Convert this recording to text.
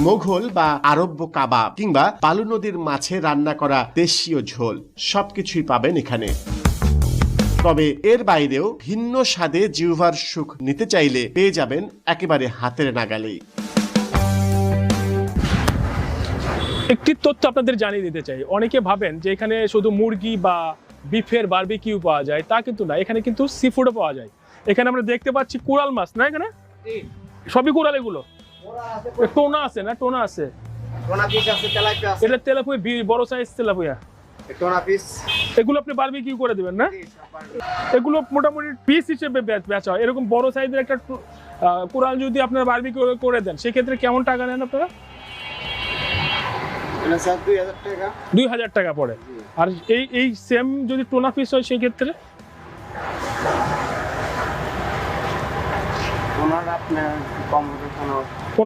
মোঘল বা আরব্য কাবাব কিংবা বালু নদীর মাছে রান্না করা দেশীয় ঝোল সবকিছুই পাবেন এখানে। তবে এর বাইরেও ভিন্ন স্বাদে জিহ্বার সুখ নিতে চাইলে পেয়ে যাবেন একেবারে হাতের নাগালেই। একটি তথ্য আপনাদের জানিয়ে দিতে চাই, অনেকে ভাবেন যে এখানে শুধু মুরগি বা বিফের বারবিকিউ পাওয়া যায়, তা কিন্তু না, এখানে কিন্তু সি ফুডও পাওয়া যায়। এখানে আমরা দেখতে পাচ্ছি কোরাল মাছ, না এখানে সবই কোরাল, এগুলো টোনা আছে, না টোনা আছে, এটা তেলাপুয়া, বড় সাইজ তেলাপুয়া, এগুলো আপনি বারবিকিউ করে দিবেন না? এগুলো মোটামুটি পিস হিসেবে বেচা হয়। এরকম বড় সাইজের একটা কোরাল যদি আপনার বারবিকিউ করে দেন, সেক্ষেত্রে কেমন টাকা নেন আপনারা? 2000 টাকা পড়ে। আর এই সেম যদি টোনা ফিশ হয় সেই ক্ষেত্রে আপনার কম